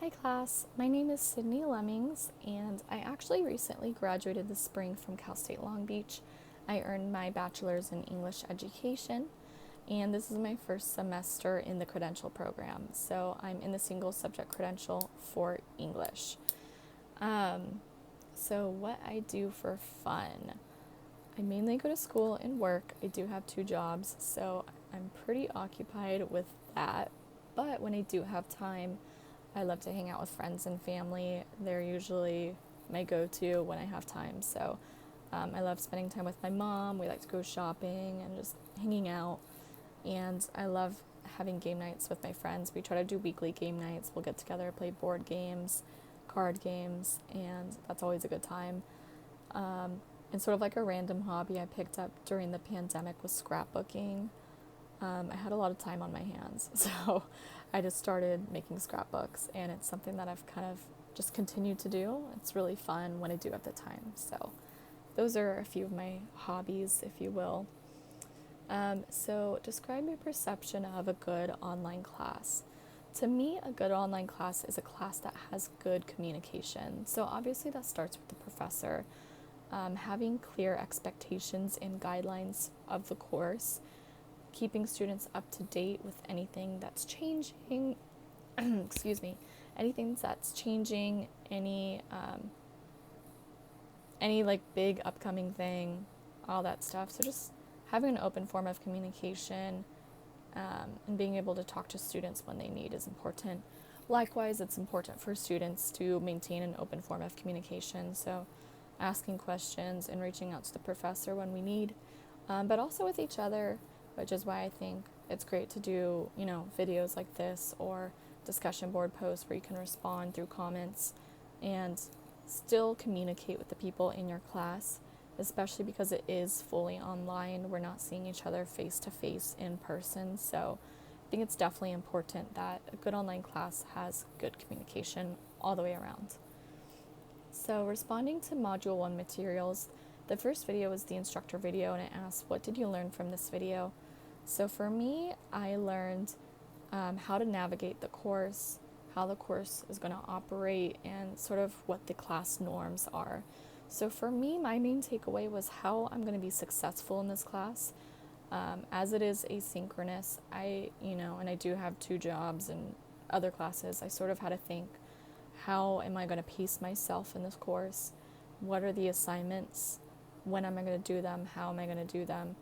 Hi class, my name is Sydney Lemmings and I actually recently graduated this spring from Cal State Long Beach. I earned my bachelor's in English education and this is my first semester in the credential program. So I'm in the single subject credential for English. So what I do for fun, I mainly go to school and work. I do have two jobs, so I'm pretty occupied with that. But when I do have time, I love to hang out with friends and family. They're usually my go-to when I have time. So I love spending time with my mom. We like to go shopping and just hanging out. And I love having game nights with my friends. We try to do weekly game nights. We'll get together, play board games, card games, and that's always a good time. And sort of like a random hobby I picked up during the pandemic was scrapbooking. I had a lot of time on my hands, so I just started making scrapbooks, and it's something that I've kind of just continued to do. It's really fun when I do have the time. So those are a few of my hobbies, if you will. So describe your perception of a good online class. To me, a good online class is a class that has good communication. So obviously that starts with the professor. Having clear expectations and guidelines of the course, keeping students up to date with anything that's changing, excuse me, anything that's changing, any like big upcoming thing, all that stuff. So just having an open form of communication and being able to talk to students when they need is important. Likewise, it's important for students to maintain an open form of communication. So asking questions and reaching out to the professor when we need, but also with each other, which is why I think it's great to do, videos like this or discussion board posts where you can respond through comments and still communicate with the people in your class, especially because it is fully online. We're not seeing each other face to face in person. So I think it's definitely important that a good online class has good communication all the way around. So responding to Module 1 materials, the first video was the instructor video, and it asks, what did you learn from this video? So for me, I learned how to navigate the course, how the course is going to operate, and sort of what the class norms are. So for me, my main takeaway was how I'm going to be successful in this class. As it is asynchronous, and I do have two jobs and other classes, I sort of had to think, how am I going to pace myself in this course? What are the assignments? When am I going to do them? How am I going to do them?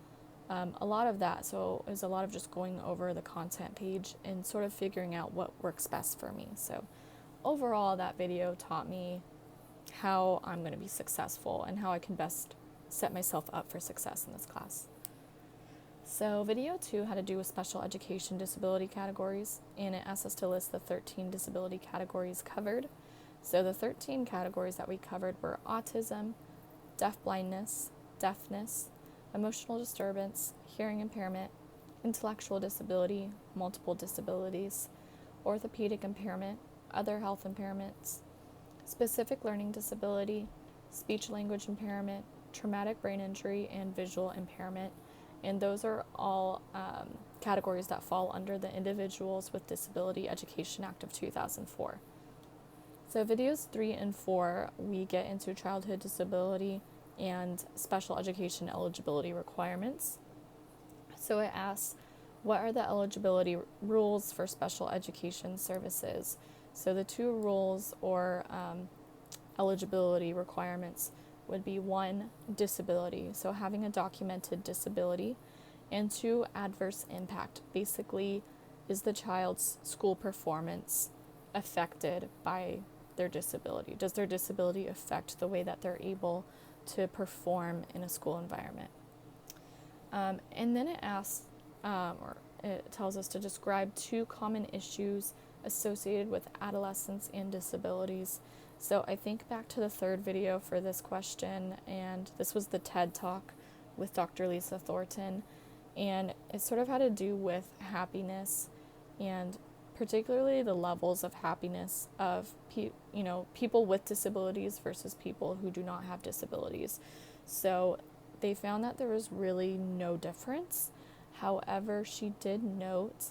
A lot of that, so it was a lot of just going over the content page and sort of figuring out what works best for me. So overall, that video taught me how I'm going to be successful and how I can best set myself up for success in this class. So video 2 had to do with special education disability categories, and it asked us to list the 13 disability categories covered. So the 13 categories that we covered were autism, deafblindness, deafness, emotional disturbance, hearing impairment, intellectual disability, multiple disabilities, orthopedic impairment, other health impairments, specific learning disability, speech language impairment, traumatic brain injury, and visual impairment. And those are all categories that fall under the Individuals with Disability Education Act of 2004. So videos 3 and 4, we get into childhood disability and special education eligibility requirements. So it asks, what are the eligibility rules for special education services? So the two rules or eligibility requirements would be 1, disability, so having a documented disability, and 2, adverse impact. Basically, is the child's school performance affected by their disability? Does their disability affect the way that they're able to perform in a school environment? And then it asks, or it tells us to describe 2 common issues associated with adolescents and disabilities. So I think back to the third video for this question, and this was the TED Talk with Dr. Lisa Thornton, and it sort of had to do with happiness, and particularly the levels of happiness of people with disabilities versus people who do not have disabilities. So they found that there was really no difference. However, she did note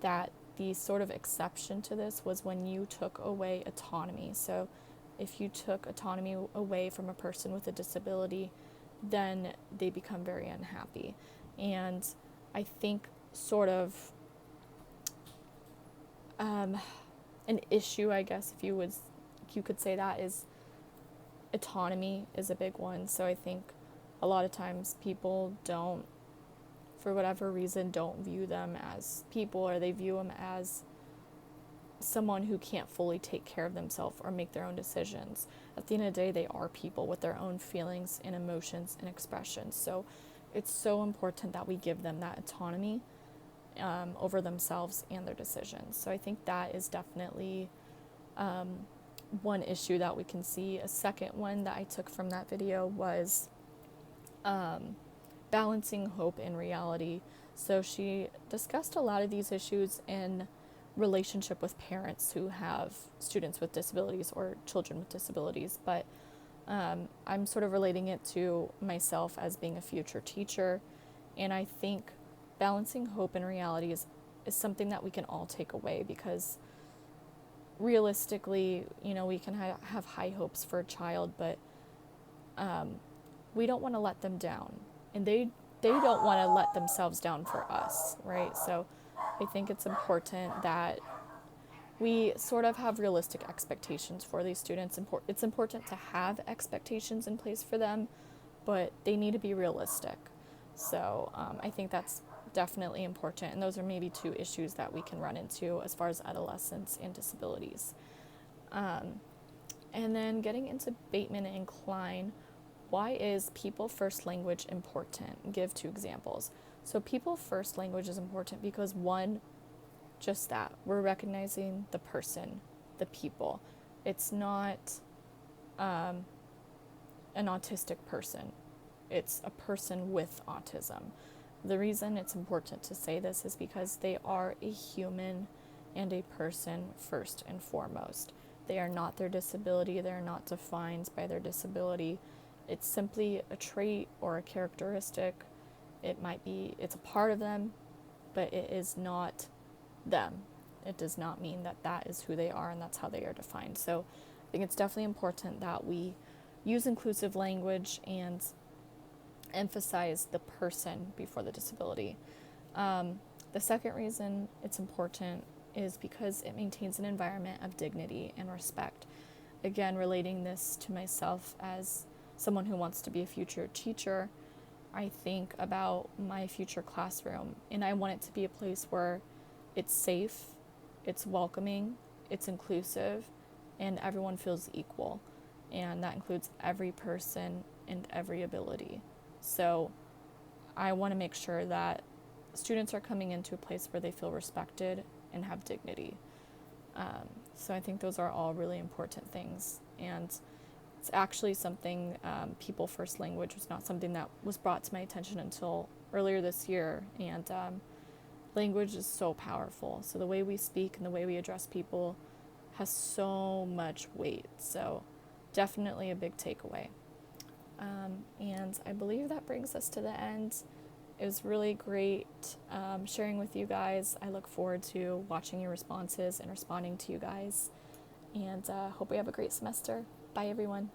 that the sort of exception to this was when you took away autonomy. So if you took autonomy away from a person with a disability, then they become very unhappy. And I think sort of an issue, I guess, if you could say that, is autonomy is a big one. So I think a lot of times people don't, for whatever reason, don't view them as people, or they view them as someone who can't fully take care of themselves or make their own decisions. At the end of the day, they are people with their own feelings and emotions and expressions. So it's so important that we give them that autonomy over themselves and their decisions. So I think that is definitely one issue that we can see. A second one that I took from that video was balancing hope and reality. So she discussed a lot of these issues in relationship with parents who have students with disabilities or children with disabilities, but I'm sort of relating it to myself as being a future teacher, and I think balancing hope and reality is something that we can all take away, because realistically, we can have high hopes for a child, but we don't want to let them down, and they don't want to let themselves down for us, right? So I think it's important that we sort of have realistic expectations for these students. It's important to have expectations in place for them, but they need to be realistic. So I think that's definitely important, and those are maybe two issues that we can run into as far as adolescents and disabilities. And then getting into Bateman and Klein, why is people first language important? Give 2 examples. So people first language is important because, one, just that, we're recognizing the person, the people. It's not an autistic person. It's a person with autism. The reason it's important to say this is because they are a human and a person first and foremost. They are not their disability. They are not defined by their disability. It's simply a trait or a characteristic. It's a part of them, but it is not them. It does not mean that that is who they are and that's how they are defined. So I think it's definitely important that we use inclusive language and emphasize the person before the disability. The second reason it's important is because it maintains an environment of dignity and respect. Again, relating this to myself as someone who wants to be a future teacher, I think about my future classroom, and I want it to be a place where it's safe, it's welcoming, it's inclusive, and everyone feels equal. And that includes every person and every ability. So I want to make sure that students are coming into a place where they feel respected and have dignity. So I think those are all really important things. And it's actually something, people first language was not something that was brought to my attention until earlier this year. And language is so powerful. So the way we speak and the way we address people has so much weight. So definitely a big takeaway. And I believe that brings us to the end. It was really great sharing with you guys. I look forward to watching your responses and responding to you guys. And hope we have a great semester. Bye, everyone.